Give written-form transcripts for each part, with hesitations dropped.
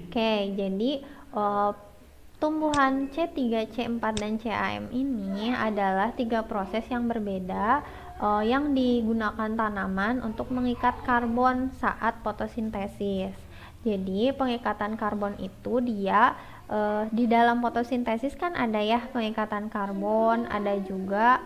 Oke, jadi uh, tumbuhan C3, C4, dan CAM ini adalah 3 proses yang berbeda yang digunakan tanaman untuk mengikat karbon saat fotosintesis. Jadi pengikatan karbon itu dia di dalam fotosintesis kan ada ya pengikatan karbon, ada juga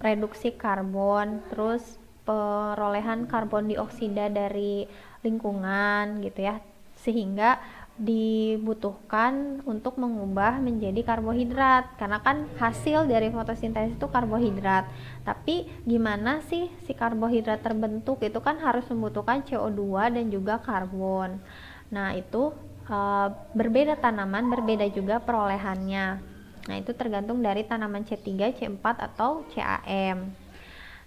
reduksi karbon, terus perolehan karbon dioksida dari lingkungan gitu ya, sehingga dibutuhkan untuk mengubah menjadi karbohidrat karena kan hasil dari fotosintesis itu karbohidrat. Tapi gimana sih si karbohidrat terbentuk, itu kan harus membutuhkan CO2 dan juga karbon. Nah itu berbeda tanaman, berbeda juga perolehannya. Nah itu tergantung dari tanaman C3, C4 atau CAM.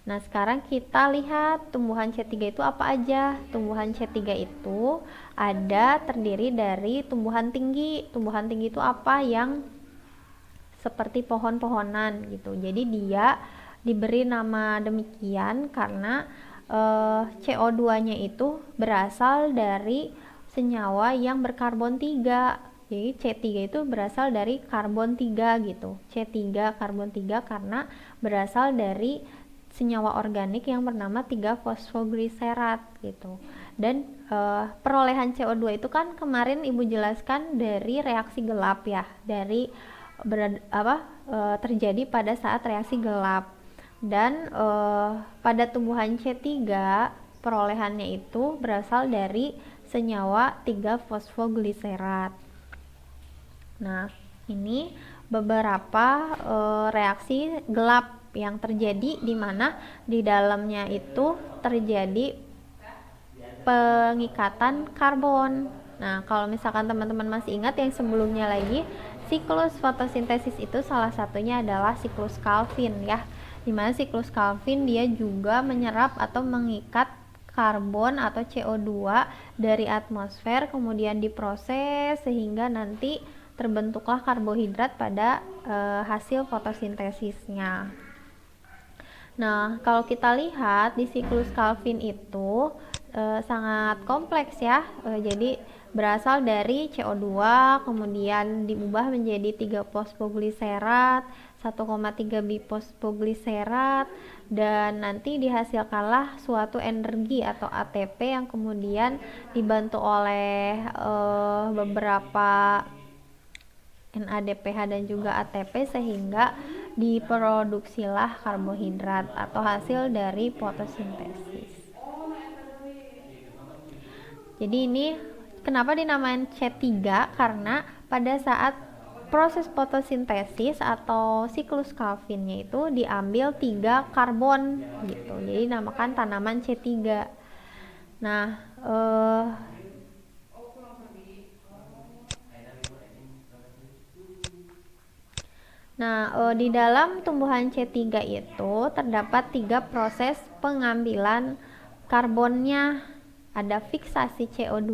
Nah, sekarang kita lihat tumbuhan C3 itu apa aja. Tumbuhan C3 itu terdiri dari tumbuhan tinggi. Tumbuhan tinggi itu apa? Yang seperti pohon-pohonan gitu. Jadi dia diberi nama demikian karena CO2-nya itu berasal dari senyawa yang berkarbon 3. Jadi C3 itu berasal dari karbon 3 gitu. C3 karbon 3 karena berasal dari senyawa organik yang bernama 3-fosfogliserat gitu. Dan perolehan CO2 itu kan kemarin Ibu jelaskan dari reaksi gelap ya, dari terjadi pada saat reaksi gelap. Dan pada tumbuhan C3 perolehannya itu berasal dari senyawa 3-fosfogliserat. Nah, ini beberapa reaksi gelap yang terjadi di mana di dalamnya itu terjadi pengikatan karbon. Nah, kalau misalkan teman-teman masih ingat yang sebelumnya lagi, siklus fotosintesis itu salah satunya adalah siklus Calvin ya. Di mana siklus Calvin dia juga menyerap atau mengikat karbon atau CO2 dari atmosfer, kemudian diproses sehingga nanti terbentuklah karbohidrat pada hasil fotosintesisnya. Nah, kalau kita lihat di siklus Calvin itu sangat kompleks ya. Jadi berasal dari CO2, kemudian diubah menjadi 3-fosfogliserat, 1,3 bifosfogliserat, dan nanti dihasilkanlah suatu energi atau ATP yang kemudian dibantu oleh beberapa NADPH dan juga ATP sehingga diproduksilah karbohidrat atau hasil dari fotosintesis. Jadi ini kenapa dinamain C3? Karena pada saat proses fotosintesis atau siklus Calvinnya itu diambil 3 karbon gitu. Jadi namakan tanaman C3. Nah, di dalam tumbuhan C3 itu terdapat 3 proses pengambilan karbonnya. Ada fiksasi CO2,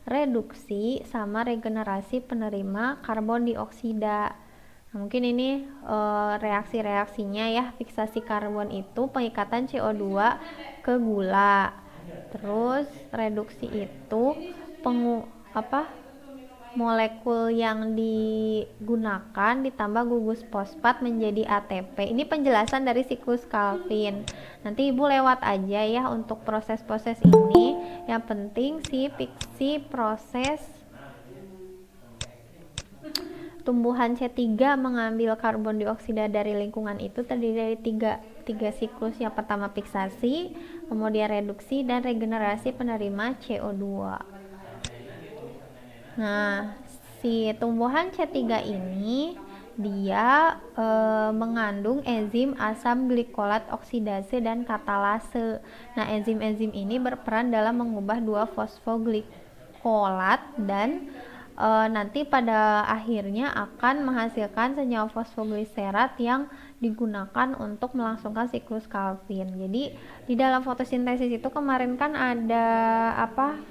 reduksi, sama regenerasi penerima karbon dioksida. Nah, mungkin ini reaksi-reaksinya ya. Fiksasi karbon itu pengikatan CO2 ke gula. Terus reduksi itu molekul yang digunakan ditambah gugus fosfat menjadi ATP. Ini penjelasan dari siklus Calvin. Nanti Ibu lewat aja ya untuk proses-proses ini. Yang penting fiksi proses tumbuhan C3 mengambil karbon dioksida dari lingkungan itu terdiri dari tiga siklus. Yang pertama fiksasi, kemudian reduksi, dan regenerasi penerima CO2. Nah, si tumbuhan C3 ini dia mengandung enzim asam glikolat oksidase dan katalase. Nah, enzim-enzim ini berperan dalam mengubah 2-fosfoglikolat dan nanti pada akhirnya akan menghasilkan senyawa fosfogliserat yang digunakan untuk melangsungkan siklus Calvin. Jadi di dalam fotosintesis itu kemarin kan ada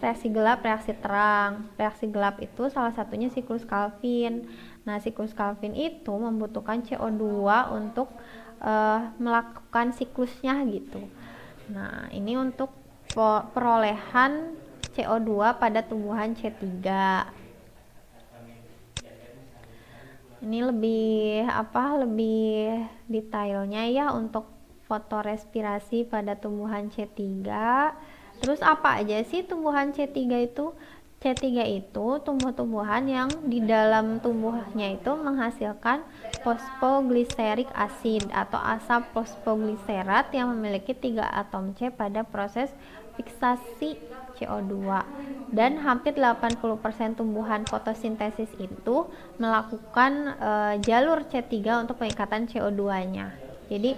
reaksi gelap, reaksi terang. Reaksi gelap itu salah satunya siklus Calvin. Nah, siklus Calvin itu membutuhkan CO2 untuk melakukan siklusnya gitu. Nah, ini untuk perolehan CO2 pada tumbuhan C3. Ini lebih lebih detailnya ya untuk fotorespirasi pada tumbuhan C3. Terus apa aja sih tumbuhan C3 itu? C3 itu tumbuh-tumbuhan yang di dalam tumbuhnya itu menghasilkan fosfoglyceric acid atau asap fosfogliserat yang memiliki 3 atom C pada proses fiksasi CO2. Dan hampir 80% tumbuhan fotosintesis itu melakukan jalur C3 untuk pengikatan CO2-nya. Jadi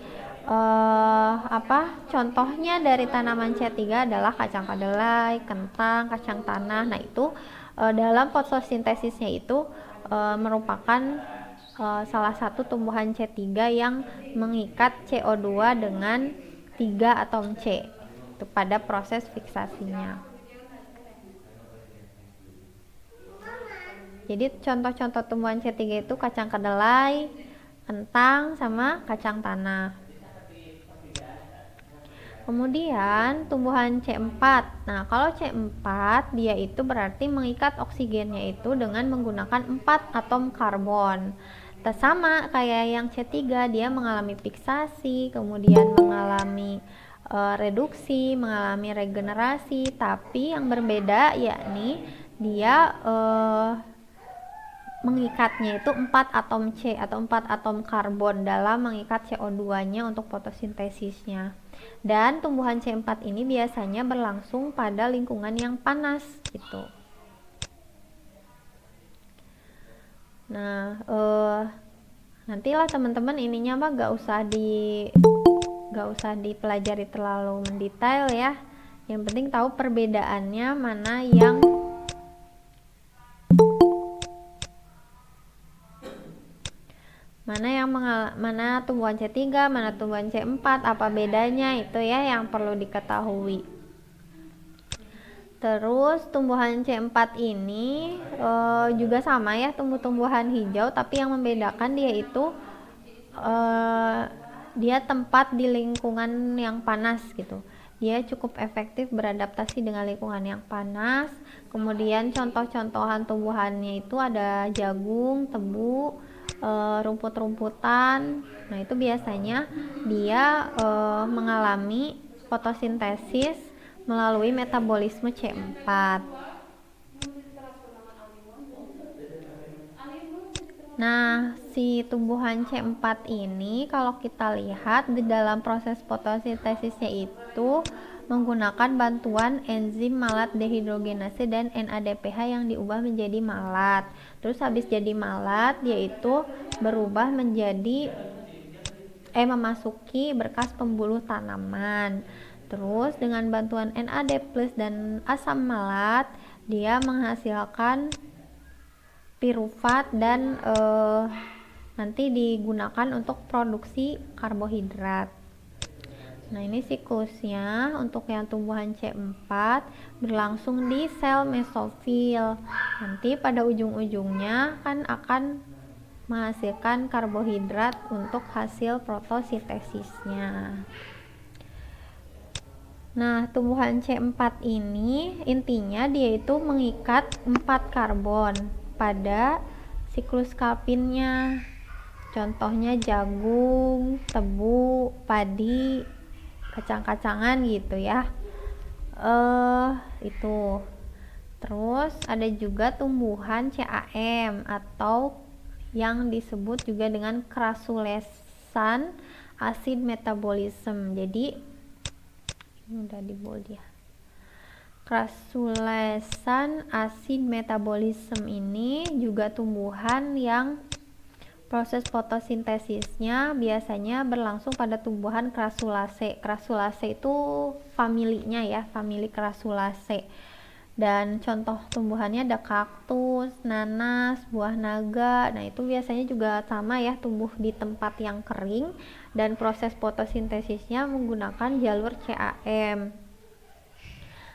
contohnya dari tanaman C3 adalah kacang kedelai, kentang, kacang tanah. Nah itu dalam fotosintesisnya itu merupakan salah satu tumbuhan C3 yang mengikat CO2 dengan 3 atom C itu pada proses fiksasinya. Jadi contoh-contoh tumbuhan C3 itu kacang kedelai, kentang, sama kacang tanah. Kemudian tumbuhan C4. Nah, kalau C4 dia itu berarti mengikat oksigennya itu dengan menggunakan 4 atom karbon. Sama kayak yang C3, dia mengalami fiksasi, kemudian mengalami reduksi, mengalami regenerasi, tapi yang berbeda yakni dia mengikatnya itu 4 atom C atau 4 atom karbon dalam mengikat CO2-nya untuk fotosintesisnya. Dan tumbuhan C4 ini biasanya berlangsung pada lingkungan yang panas gitu. Nah, nantilah teman-teman ininya mah gak usah dipelajari terlalu mendetail ya. Yang penting tahu perbedaannya mana mana tumbuhan C3, mana tumbuhan C4, apa bedanya itu ya yang perlu diketahui. Terus tumbuhan C4 ini juga sama ya, tumbuh-tumbuhan hijau, tapi yang membedakan dia itu dia tempat di lingkungan yang panas gitu. Dia cukup efektif beradaptasi dengan lingkungan yang panas. Kemudian contoh-contohan tumbuhannya itu ada jagung, tebu, rumput-rumputan. Nah itu biasanya dia mengalami fotosintesis melalui metabolisme C4. Nah si tumbuhan C4 ini kalau kita lihat di dalam proses fotosintesisnya itu menggunakan bantuan enzim malat dehidrogenase dan NADPH yang diubah menjadi malat. Terus habis jadi malat dia itu berubah menjadi memasuki berkas pembuluh tanaman. Terus dengan bantuan NAD+ dan asam malat dia menghasilkan pirufat dan nanti digunakan untuk produksi karbohidrat. Nah ini siklusnya untuk yang tumbuhan C4 berlangsung di sel mesofil. Nanti pada ujung-ujungnya kan akan menghasilkan karbohidrat untuk hasil fotosintesisnya. Nah tumbuhan C4 ini intinya dia itu mengikat 4 karbon pada siklus Calvin-nya. Contohnya jagung, tebu, padi, kacang-kacangan gitu ya. Itu. Terus ada juga tumbuhan CAM atau yang disebut juga dengan krasulesan acid metabolism. Jadi ini udah di bold ya. Krasulesan acid metabolism ini juga tumbuhan yang proses fotosintesisnya biasanya berlangsung pada tumbuhan Crassulaceae. Crassulaceae itu familinya ya, famili Crassulaceae. Dan contoh tumbuhannya ada kaktus, nanas, buah naga. Nah itu biasanya juga sama ya, tumbuh di tempat yang kering dan proses fotosintesisnya menggunakan jalur CAM.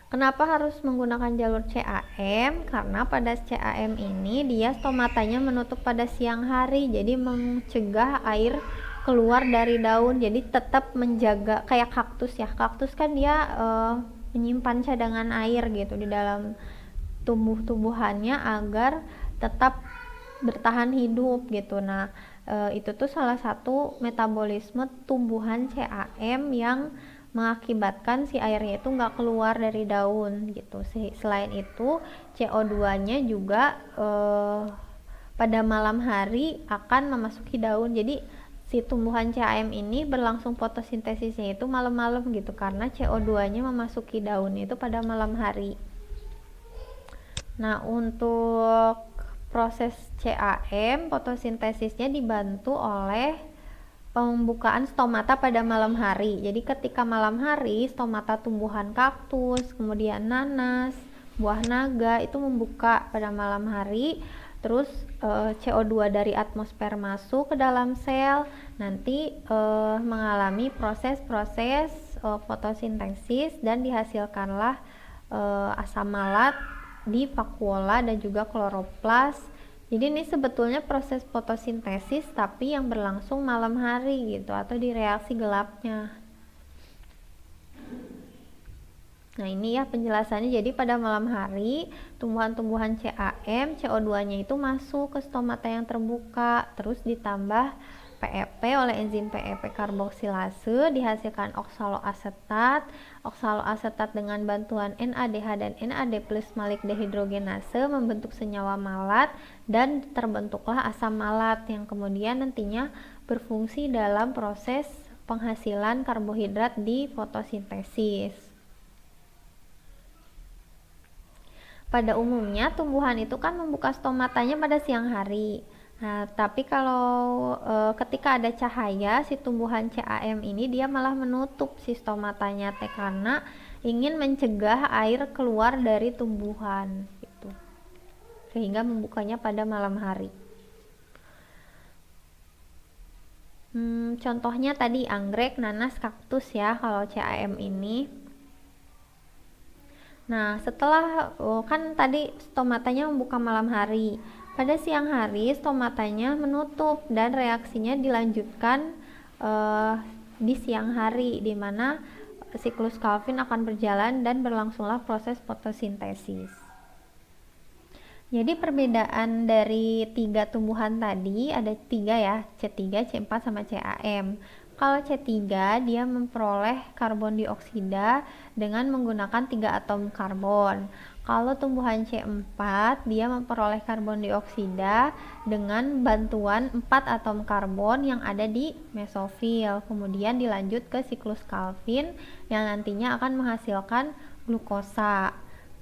Kenapa harus menggunakan jalur CAM? Karena pada CAM ini dia stomatanya menutup pada siang hari, jadi mencegah air keluar dari daun, jadi tetap menjaga kayak kaktus ya. Kaktus kan dia menyimpan cadangan air gitu di dalam tumbuh-tumbuhannya agar tetap bertahan hidup gitu. Nah, itu tuh salah satu metabolisme tumbuhan CAM yang mengakibatkan si airnya itu nggak keluar dari daun gitu. Selain itu, CO2-nya juga pada malam hari akan memasuki daun. Jadi si tumbuhan CAM ini berlangsung fotosintesisnya itu malam-malam gitu, karena CO2-nya memasuki daun itu pada malam hari. Nah, untuk proses CAM, fotosintesisnya dibantu oleh pembukaan stomata pada malam hari. Jadi ketika malam hari, stomata tumbuhan kaktus, kemudian nanas, buah naga itu membuka pada malam hari. Terus CO2 dari atmosfer masuk ke dalam sel, nanti mengalami proses-proses fotosintesis dan dihasilkanlah asam malat di vakuola dan juga kloroplas. Jadi ini sebetulnya proses fotosintesis tapi yang berlangsung malam hari gitu, atau di reaksi gelapnya. Nah, ini ya penjelasannya. Jadi pada malam hari tumbuhan-tumbuhan CAM, CO2-nya itu masuk ke stomata yang terbuka, terus ditambah PEP oleh enzim PEP karboksilase, dihasilkan oksaloasetat. Oksaloasetat dengan bantuan NADH dan NAD plus malik dehidrogenase membentuk senyawa malat dan terbentuklah asam malat yang kemudian nantinya berfungsi dalam proses penghasilan karbohidrat di fotosintesis. Pada umumnya tumbuhan itu kan membuka stomatanya pada siang hari. Nah, tapi kalau ketika ada cahaya, si tumbuhan CAM ini dia malah menutup si stomatanya karena ingin mencegah air keluar dari tumbuhan gitu. Sehingga membukanya pada malam hari. Contohnya tadi anggrek, nanas, kaktus ya kalau CAM ini. Nah, setelah kan tadi stomatanya membuka malam hari. Pada siang hari stomatanya menutup dan reaksinya dilanjutkan di siang hari, di mana siklus Calvin akan berjalan dan berlangsunglah proses fotosintesis. Jadi perbedaan dari tiga tumbuhan tadi ada tiga ya, C3, C4 sama CAM. Kalau C3 dia memperoleh karbon dioksida dengan menggunakan 3 atom karbon. Kalau tumbuhan C4 dia memperoleh karbon dioksida dengan bantuan 4 atom karbon yang ada di mesofil. Kemudian dilanjut ke siklus Calvin yang nantinya akan menghasilkan glukosa.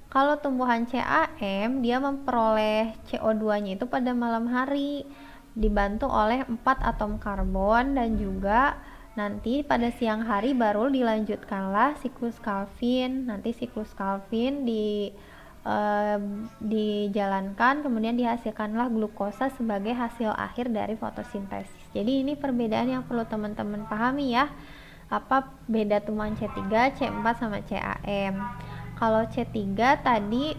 Kalau tumbuhan CAM dia memperoleh CO2-nya itu pada malam hari, dibantu oleh 4 atom karbon, dan juga nanti pada siang hari baru dilanjutkanlah siklus Calvin. Nanti siklus Calvin dijalankan, kemudian dihasilkanlah glukosa sebagai hasil akhir dari fotosintesis. Jadi ini perbedaan yang perlu teman-teman pahami ya, apa beda tumbuhan C3, C4 sama CAM. Kalau C3 tadi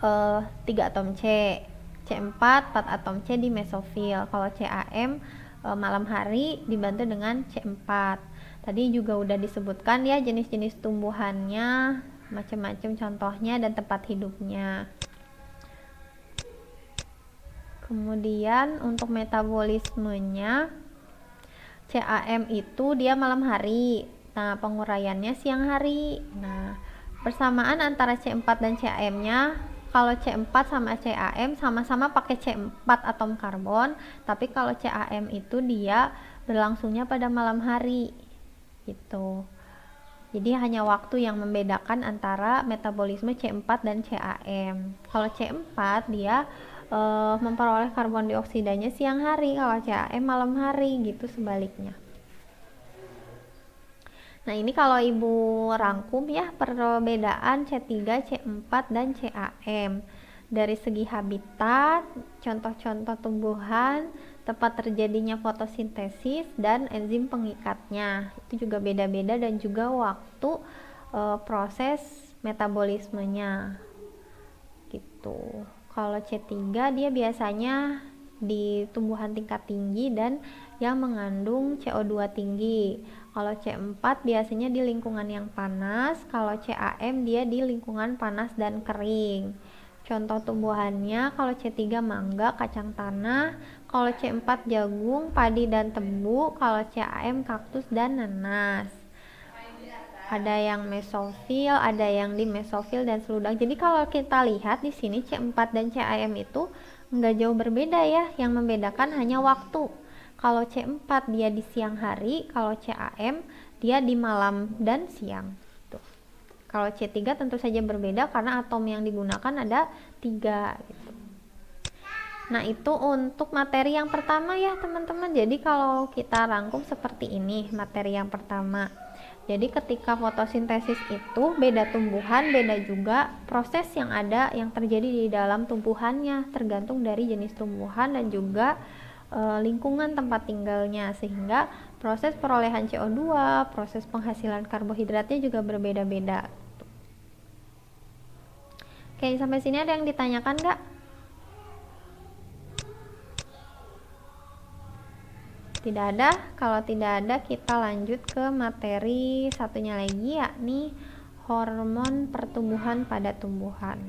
3 atom C, C4 4 atom C di mesofil. Kalau CAM malam hari dibantu dengan C4. Tadi juga udah disebutkan ya jenis-jenis tumbuhannya, macam-macam contohnya dan tempat hidupnya. Kemudian untuk metabolismenya, CAM itu dia malam hari. Nah, penguraiannya siang hari. Nah, persamaan antara C4 dan CAM-nya, kalau C4 sama CAM sama-sama pakai C4 atom karbon, tapi kalau CAM itu dia berlangsungnya pada malam hari gitu. Jadi hanya waktu yang membedakan antara metabolisme C4 dan CAM. Kalau C4 dia memperoleh karbon dioksidanya siang hari, kalau CAM malam hari gitu, sebaliknya. Nah, ini kalau Ibu rangkum ya perbedaan C3, C4, dan CAM. Dari segi habitat, contoh-contoh tumbuhan, tempat terjadinya fotosintesis, dan enzim pengikatnya. Itu juga beda-beda, dan juga waktu proses metabolismenya. Gitu. Kalau C3 dia biasanya di tumbuhan tingkat tinggi dan yang mengandung CO2 tinggi. Kalau C4 biasanya di lingkungan yang panas, kalau CAM dia di lingkungan panas dan kering. Contoh tumbuhannya, kalau C3 mangga, kacang tanah, kalau C4 jagung, padi dan tebu, kalau CAM kaktus dan nanas. Ada yang mesofil, ada yang dimesofil dan seludang. Jadi kalau kita lihat di sini C4 dan CAM itu nggak jauh berbeda ya, yang membedakan hanya waktu. Kalau C4 dia di siang hari, kalau CAM dia di malam dan siang. Tuh. Kalau C3 tentu saja berbeda karena atom yang digunakan ada 3 gitu. Nah, itu untuk materi yang pertama ya teman-teman. Jadi kalau kita rangkum seperti ini materi yang pertama. Jadi ketika fotosintesis itu beda tumbuhan, beda juga proses yang ada yang terjadi di dalam tumbuhannya, tergantung dari jenis tumbuhan dan juga lingkungan tempat tinggalnya, sehingga proses perolehan CO2, proses penghasilan karbohidratnya juga berbeda-beda. Oke, sampai sini ada yang ditanyakan nggak? Tidak ada. Kalau tidak ada, kita lanjut ke materi satunya lagi, yakni hormon pertumbuhan pada tumbuhan.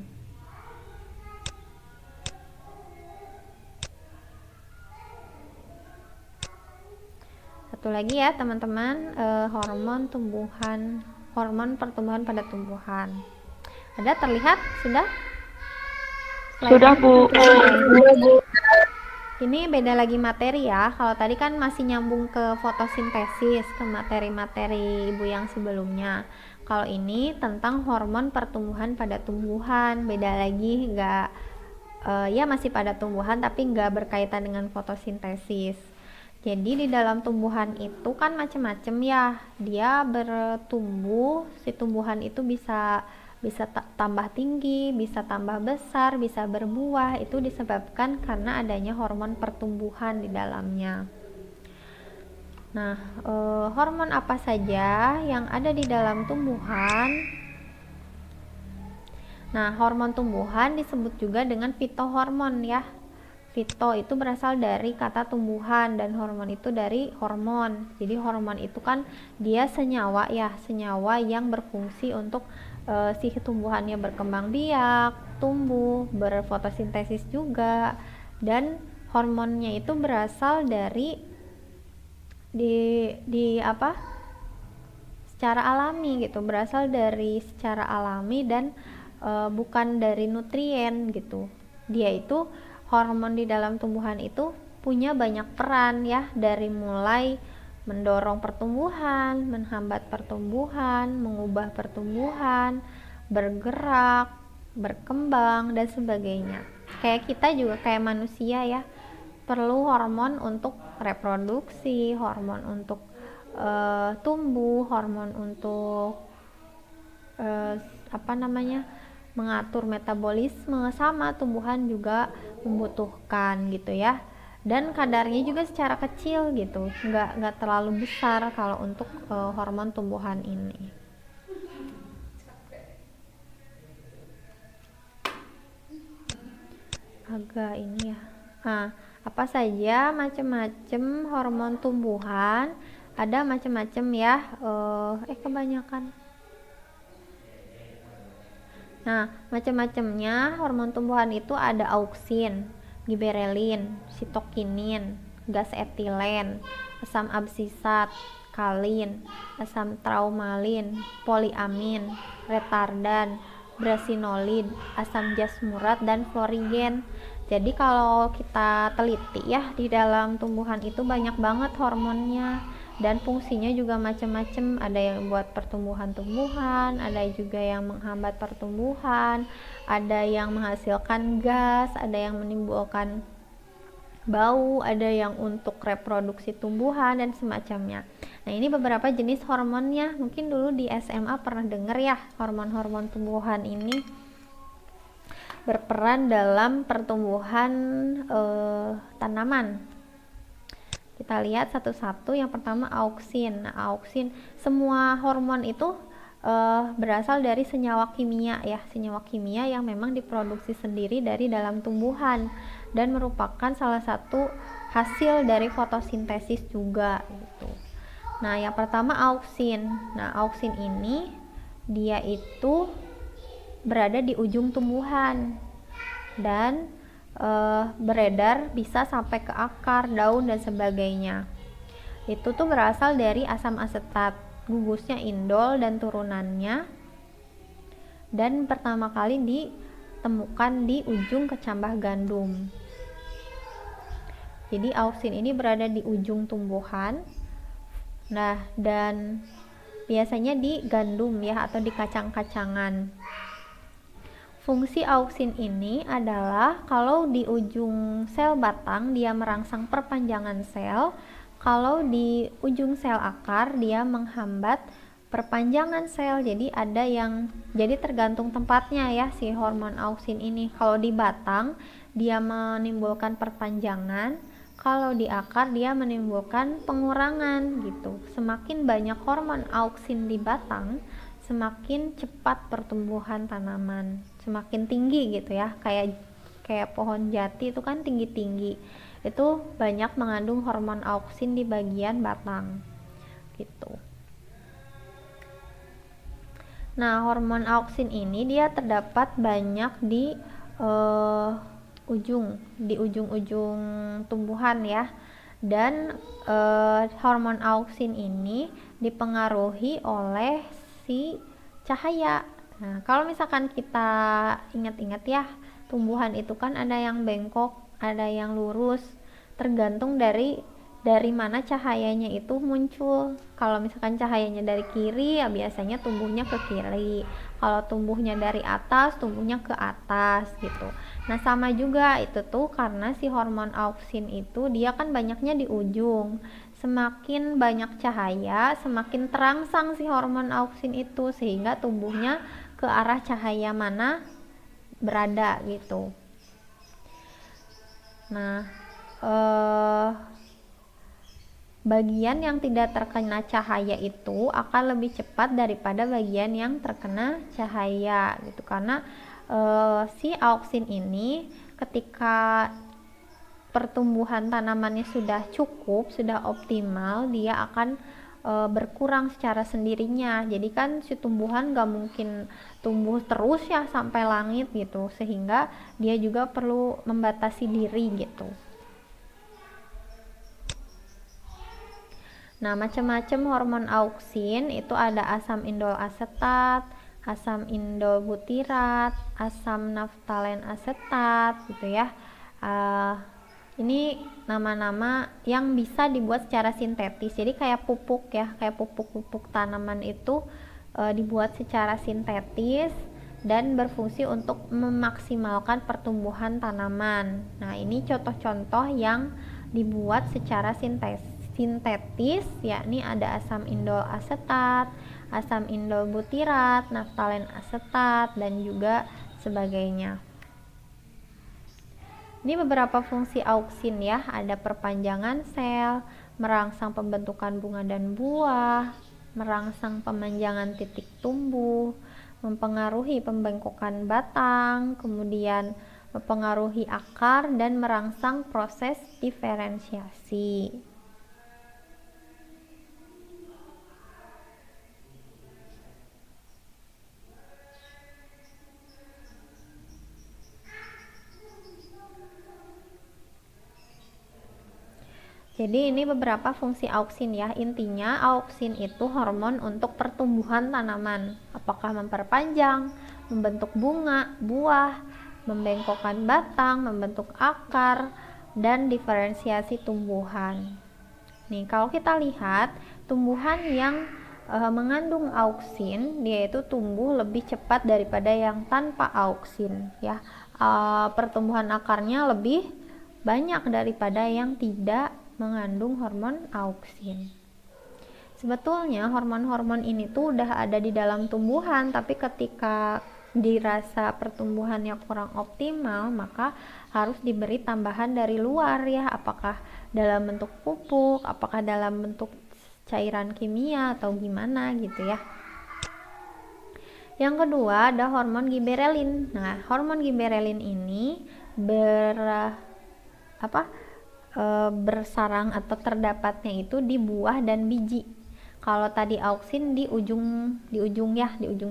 Satu lagi ya teman-teman, hormon pertumbuhan pada tumbuhan. Ada terlihat sudah? Sudah Bu. Sudah Bu. Ini beda lagi materi ya. Kalau tadi kan masih nyambung ke fotosintesis, ke materi-materi ibu yang sebelumnya. Kalau ini tentang hormon pertumbuhan pada tumbuhan, beda lagi, ya masih pada tumbuhan tapi nggak berkaitan dengan fotosintesis. Jadi di dalam tumbuhan itu kan macam-macam ya. Dia bertumbuh, si tumbuhan itu bisa tambah tinggi, bisa tambah besar, bisa berbuah. Itu disebabkan karena adanya hormon pertumbuhan di dalamnya. Nah, hormon apa saja yang ada di dalam tumbuhan? Nah, hormon tumbuhan disebut juga dengan fitohormon ya. Fito itu berasal dari kata tumbuhan dan hormon itu dari hormon. Jadi hormon itu kan dia senyawa ya, senyawa yang berfungsi untuk si tumbuhannya berkembang biak, tumbuh, berfotosintesis juga, dan hormonnya itu berasal dari secara alami gitu, berasal dari secara alami dan bukan dari nutrien gitu. Dia itu hormon di dalam tumbuhan itu punya banyak peran ya, dari mulai mendorong pertumbuhan, menghambat pertumbuhan, mengubah pertumbuhan, bergerak, berkembang, dan sebagainya. Kayak kita juga kayak manusia ya, perlu hormon untuk reproduksi, hormon untuk tumbuh, hormon untuk mengatur metabolisme, sama tumbuhan juga membutuhkan gitu ya. Dan kadarnya juga secara kecil gitu, nggak terlalu besar kalau untuk hormon tumbuhan ini. Agak ini ya. Nah, apa saja macam-macam hormon tumbuhan? Ada macam-macam ya. Kebanyakan. Nah, macam-macamnya hormon tumbuhan itu ada auksin, giberelin, sitokinin, gas etilen, asam absisat, kalin, asam traumalin, poliamin, retardan, brasinolid, asam jasmurat, dan florigen. Jadi kalau kita teliti ya, di dalam tumbuhan itu banyak banget hormonnya dan fungsinya juga macam-macam. Ada yang buat pertumbuhan-tumbuhan, ada juga yang menghambat pertumbuhan, ada yang menghasilkan gas, ada yang menimbulkan bau, ada yang untuk reproduksi tumbuhan dan semacamnya. Nah, ini beberapa jenis hormonnya. Mungkin dulu di SMA pernah dengar ya, hormon-hormon tumbuhan ini berperan dalam pertumbuhan tanaman. Kita lihat satu-satu. Yang pertama auksin. Nah, auksin, semua hormon itu berasal dari senyawa kimia ya, senyawa kimia yang memang diproduksi sendiri dari dalam tumbuhan dan merupakan salah satu hasil dari fotosintesis juga gitu. Nah, yang pertama auksin. Nah, auksin ini dia itu berada di ujung tumbuhan dan beredar bisa sampai ke akar, daun dan sebagainya. Itu tuh berasal dari asam asetat, gugusnya indol dan turunannya, dan pertama kali ditemukan di ujung kecambah gandum. Jadi auksin ini berada di ujung tumbuhan. Nah, dan biasanya di gandum ya, atau di kacang-kacangan. Fungsi auksin ini adalah kalau di ujung sel batang dia merangsang perpanjangan sel, kalau di ujung sel akar dia menghambat perpanjangan sel. Jadi tergantung tempatnya ya si hormon auksin ini. Kalau di batang dia menimbulkan perpanjangan, kalau di akar dia menimbulkan pengurangan gitu. Semakin banyak hormon auksin di batang, semakin cepat pertumbuhan tanaman, semakin tinggi gitu ya. Kayak pohon jati itu kan tinggi-tinggi, itu banyak mengandung hormon auksin di bagian batang gitu. Nah, hormon auksin ini dia terdapat banyak di ujung-ujung tumbuhan ya. Dan hormon auksin ini dipengaruhi oleh si cahaya. Nah, kalau misalkan kita ingat-ingat ya, tumbuhan itu kan ada yang bengkok, ada yang lurus, tergantung dari mana cahayanya itu muncul. Kalau misalkan cahayanya dari kiri ya biasanya tumbuhnya ke kiri, kalau tumbuhnya dari atas tumbuhnya ke atas gitu. Nah, sama juga itu tuh karena si hormon auksin itu dia kan banyaknya di ujung. Semakin banyak cahaya, semakin terangsang si hormon auksin itu, sehingga tumbuhnya ke arah cahaya mana berada gitu. Nah, bagian yang tidak terkena cahaya itu akan lebih cepat daripada bagian yang terkena cahaya gitu, karena si auksin ini ketika pertumbuhan tanamannya sudah cukup, sudah optimal, dia akan berkurang secara sendirinya. Jadi kan si tumbuhan gak mungkin tumbuh terus ya sampai langit gitu, sehingga dia juga perlu membatasi diri gitu. Nah, macam-macam hormon auksin itu ada asam indol asetat, asam indol butirat, asam naftalen asetat gitu ya. Ini nama-nama yang bisa dibuat secara sintetis. Jadi kayak pupuk ya, kayak pupuk-pupuk tanaman itu dibuat secara sintetis dan berfungsi untuk memaksimalkan pertumbuhan tanaman. Nah, ini contoh-contoh yang dibuat secara sintetis, yakni ada asam indol asetat, asam indol butirat, naftalen asetat, dan juga sebagainya. Ini beberapa fungsi auksin ya, ada perpanjangan sel, merangsang pembentukan bunga dan buah, merangsang pemanjangan titik tumbuh, mempengaruhi pembengkokan batang, kemudian mempengaruhi akar dan merangsang proses diferensiasi. Jadi ini beberapa fungsi auksin ya. Intinya auksin itu hormon untuk pertumbuhan tanaman. Apakah memperpanjang, membentuk bunga, buah, membengkokkan batang, membentuk akar, dan diferensiasi tumbuhan. Nih, kalau kita lihat tumbuhan yang mengandung auksin, dia itu tumbuh lebih cepat daripada yang tanpa auksin ya. Pertumbuhan akarnya lebih banyak daripada yang tidak mengandung hormon auksin. Sebetulnya hormon-hormon ini tuh udah ada di dalam tumbuhan, tapi ketika dirasa pertumbuhannya kurang optimal, maka harus diberi tambahan dari luar ya, apakah dalam bentuk pupuk, apakah dalam bentuk cairan kimia atau gimana gitu ya. Yang kedua ada hormon giberelin. Nah, hormon giberelin ini bersarang atau terdapatnya itu di buah dan biji. Kalau tadi auksin di ujung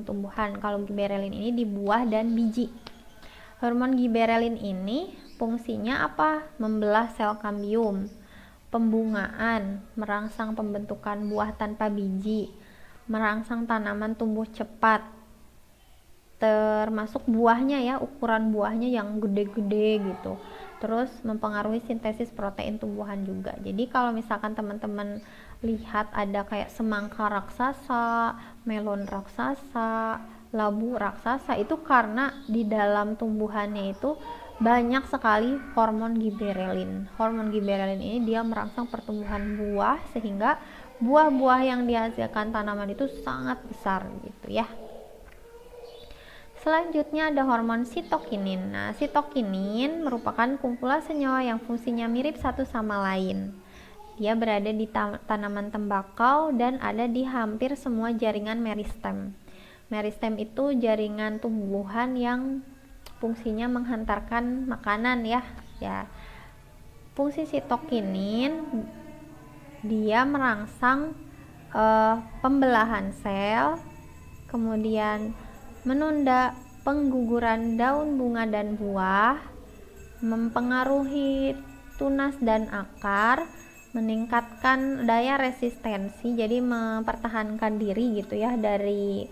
tumbuhan. Kalau giberelin ini di buah dan biji. Hormon giberelin ini fungsinya apa? Membelah sel kambium, pembungaan, merangsang pembentukan buah tanpa biji, merangsang tanaman tumbuh cepat, termasuk buahnya ya, ukuran buahnya yang gede-gede gitu. Terus mempengaruhi sintesis protein tumbuhan juga. Jadi kalau misalkan teman-teman lihat ada kayak semangka raksasa, melon raksasa, labu raksasa, itu karena di dalam tumbuhannya itu banyak sekali hormon giberelin. Hormon giberelin ini dia merangsang pertumbuhan buah sehingga buah-buah yang dihasilkan tanaman itu sangat besar gitu ya. Selanjutnya ada hormon sitokinin. Nah, sitokinin merupakan kumpulan senyawa yang fungsinya mirip satu sama lain. Dia berada di tanaman tembakau dan ada di hampir semua jaringan meristem. Meristem itu jaringan tumbuhan yang fungsinya menghantarkan makanan ya. Fungsi sitokinin dia merangsang pembelahan sel, kemudian menunda pengguguran daun, bunga, dan buah, mempengaruhi tunas dan akar, meningkatkan daya resistensi, jadi mempertahankan diri gitu ya dari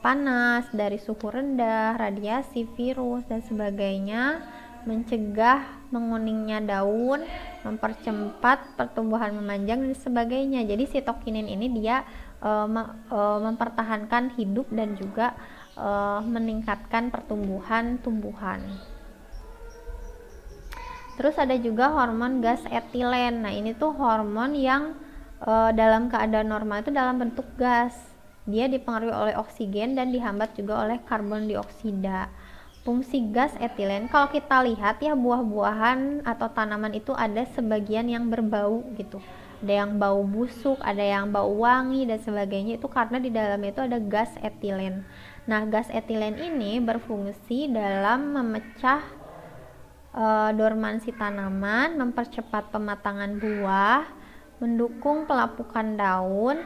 panas, dari suhu rendah, radiasi, virus, dan sebagainya, mencegah menguningnya daun, mempercepat pertumbuhan memanjang, dan sebagainya. Jadi sitokinin ini dia mempertahankan hidup dan juga meningkatkan pertumbuhan tumbuhan. Terus ada juga hormon gas etilen. Nah, ini tuh hormon yang dalam keadaan normal itu dalam bentuk gas. Dia dipengaruhi oleh oksigen dan dihambat juga oleh karbon dioksida. Fungsi gas etilen, kalau kita lihat ya, buah-buahan atau tanaman itu ada sebagian yang berbau gitu. Ada yang bau busuk, ada yang bau wangi dan sebagainya, itu karena di dalamnya itu ada gas etilen. Nah, gas etilen ini berfungsi dalam memecah dormansi tanaman, mempercepat pematangan buah, mendukung pelapukan daun,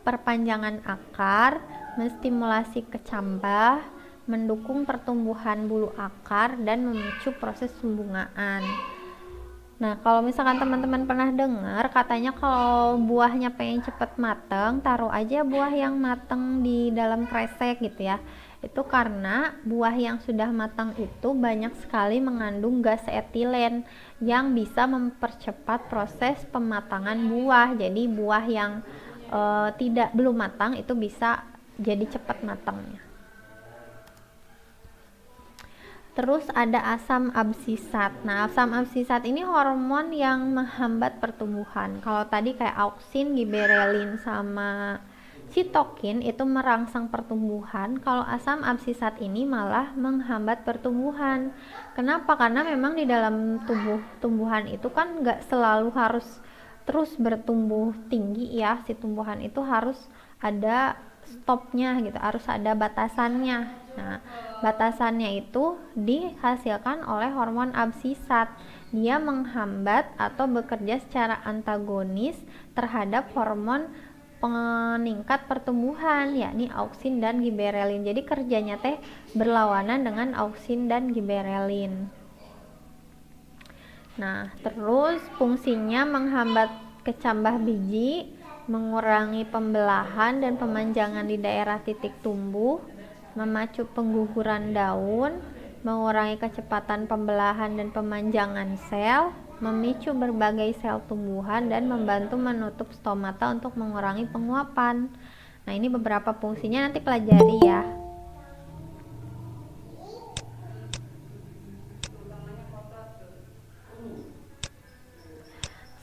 perpanjangan akar, menstimulasi kecambah, mendukung pertumbuhan bulu akar, dan memicu proses pembungaan. Nah, kalau misalkan teman-teman pernah dengar katanya kalau buahnya pengen cepet mateng, taruh aja buah yang mateng di dalam kresek gitu ya. Itu karena buah yang sudah matang itu banyak sekali mengandung gas etilen yang bisa mempercepat proses pematangan buah. Jadi buah yang belum matang itu bisa jadi cepat matangnya. Terus ada asam absisat. Nah, asam absisat ini hormon yang menghambat pertumbuhan. Kalau tadi kayak auksin, giberelin, sama sitokin itu merangsang pertumbuhan. Kalau asam absisat ini malah menghambat pertumbuhan. Kenapa? Karena memang di dalam tumbuhan itu kan nggak selalu harus terus bertumbuh tinggi ya. Si tumbuhan itu harus ada stopnya gitu, harus ada batasannya. Nah, batasannya itu dihasilkan oleh hormon absisat. Dia menghambat atau bekerja secara antagonis terhadap hormon peningkat pertumbuhan, yakni auksin dan giberelin. Jadi kerjanya berlawanan dengan auksin dan giberelin. Nah, terus fungsinya menghambat kecambah biji, mengurangi pembelahan dan pemanjangan di daerah titik tumbuh, memacu pengguguran daun, mengurangi kecepatan pembelahan dan pemanjangan sel, memicu berbagai sel tumbuhan, dan membantu menutup stomata untuk mengurangi penguapan. Nah, ini beberapa fungsinya, nanti pelajari ya.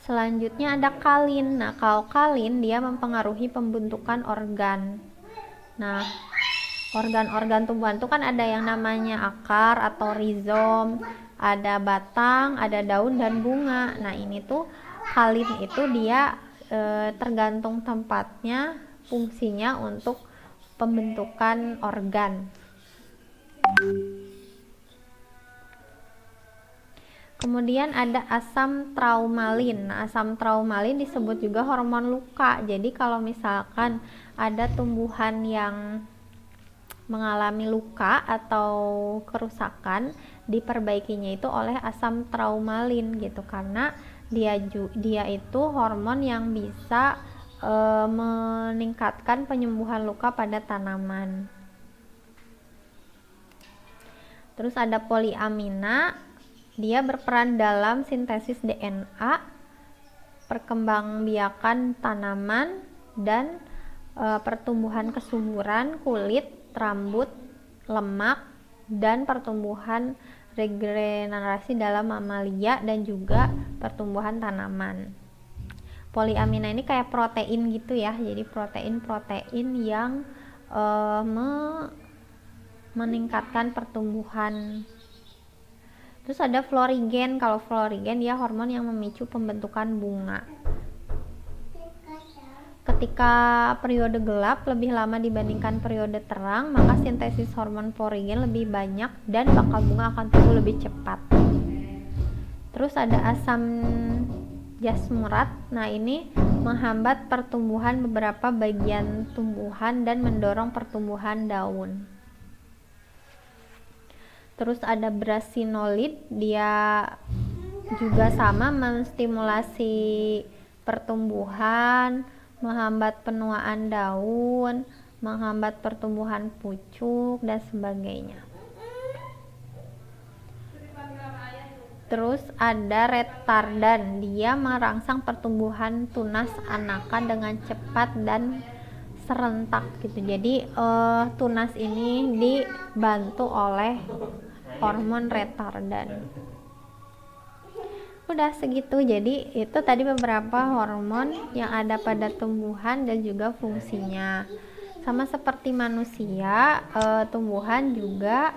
Selanjutnya ada kalin. Nah, kalau kalin dia mempengaruhi pembentukan organ. Nah, organ-organ tumbuhan itu kan ada yang namanya akar atau rizom, ada batang, ada daun dan bunga. Nah, ini tuh kalin itu dia tergantung tempatnya, fungsinya untuk pembentukan organ. Kemudian ada asam traumalin. Nah, asam traumalin disebut juga hormon luka. Jadi kalau misalkan ada tumbuhan yang mengalami luka atau kerusakan, diperbaikinya itu oleh asam traumalin gitu, karena dia itu hormon yang bisa meningkatkan penyembuhan luka pada tanaman. Terus ada poliamina. Dia berperan dalam sintesis DNA, perkembangbiakan tanaman, dan pertumbuhan kesuburan kulit, rambut, lemak, dan pertumbuhan regenerasi dalam mamalia dan juga pertumbuhan tanaman. Poliamina ini kayak protein gitu ya, jadi protein-protein yang meningkatkan pertumbuhan. Terus ada florigen. Kalau florigen dia hormon yang memicu pembentukan bunga. Ketika periode gelap lebih lama dibandingkan periode terang, maka sintesis hormon florigen lebih banyak dan bakal bunga akan tumbuh lebih cepat. Terus ada asam jasmurat. Nah, ini menghambat pertumbuhan beberapa bagian tumbuhan dan mendorong pertumbuhan daun. Terus ada brasinolid, dia juga sama menstimulasi pertumbuhan, menghambat penuaan daun, menghambat pertumbuhan pucuk, dan sebagainya. Terus ada retardan, dia merangsang pertumbuhan tunas anakan dengan cepat dan serentak gitu. Jadi tunas ini dibantu oleh hormon retardan. Udah segitu. Jadi itu tadi beberapa hormon yang ada pada tumbuhan dan juga fungsinya. Sama seperti manusia, tumbuhan juga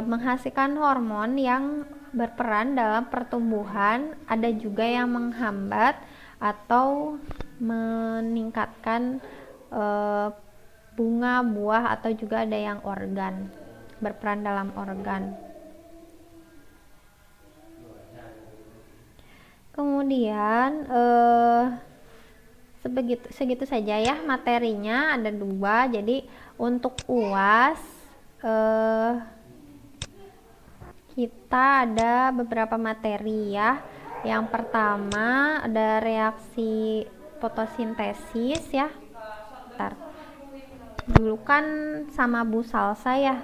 menghasilkan hormon yang berperan dalam pertumbuhan, ada juga yang menghambat atau meningkatkan bunga, buah, atau juga ada yang organ, berperan dalam organ. Kemudian segitu saja ya materinya, ada 2. Jadi untuk UAS kita ada beberapa materi ya. Yang pertama ada reaksi fotosintesis ya. Dulu kan sama Bu Salsa ya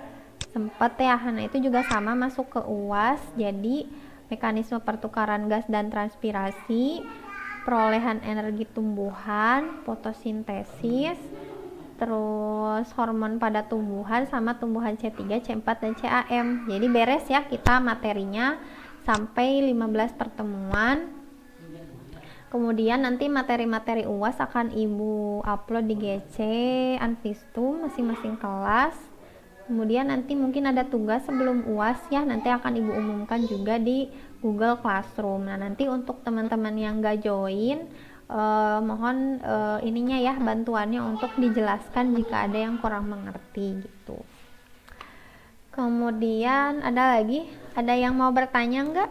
sempet ya, nah itu juga sama masuk ke UAS. Jadi mekanisme pertukaran gas dan transpirasi, perolehan energi tumbuhan, fotosintesis, terus hormon pada tumbuhan, sama tumbuhan C3, C4, dan CAM. Jadi beres ya kita materinya sampai 15 pertemuan. Kemudian nanti materi-materi UAS akan Ibu upload di GC Anvistum masing-masing kelas. Kemudian nanti mungkin ada tugas sebelum UAS ya, nanti akan Ibu umumkan juga di Google Classroom. Nah, nanti untuk teman-teman yang gak join, mohon ininya ya, bantuannya untuk dijelaskan jika ada yang kurang mengerti gitu. Kemudian ada lagi, ada yang mau bertanya enggak?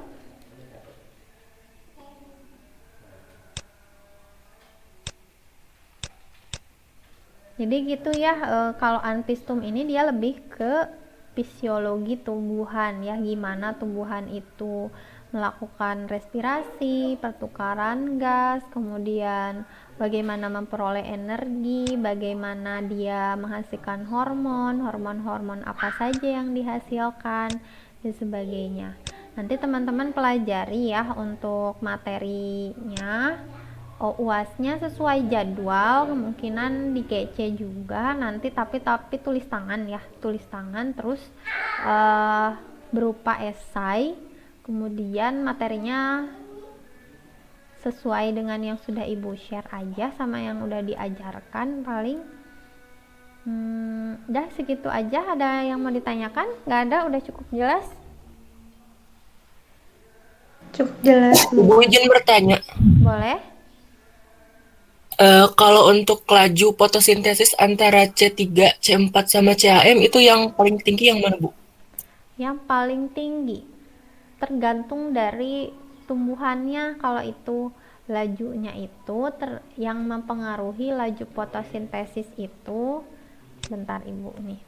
Jadi gitu ya, kalau Anvistum ini dia lebih ke fisiologi tumbuhan ya, gimana tumbuhan itu melakukan respirasi, pertukaran gas, kemudian bagaimana memperoleh energi, bagaimana dia menghasilkan hormon apa saja yang dihasilkan, dan sebagainya. Nanti teman-teman pelajari ya untuk materinya. UAS-nya sesuai jadwal, kemungkinan di GC juga nanti, tapi tulis tangan ya, tulis tangan, terus berupa esai. Kemudian materinya sesuai dengan yang sudah Ibu share aja sama yang udah diajarkan paling. Udah segitu aja. Ada yang mau ditanyakan? Nggak ada, udah cukup jelas? Cukup jelas. Bu izin bertanya. Boleh. Kalau untuk laju fotosintesis antara C3, C4 sama CAM itu yang paling tinggi yang mana, Bu? Yang paling tinggi tergantung dari tumbuhannya. Kalau itu lajunya itu yang mempengaruhi laju fotosintesis itu, bentar ibu nih,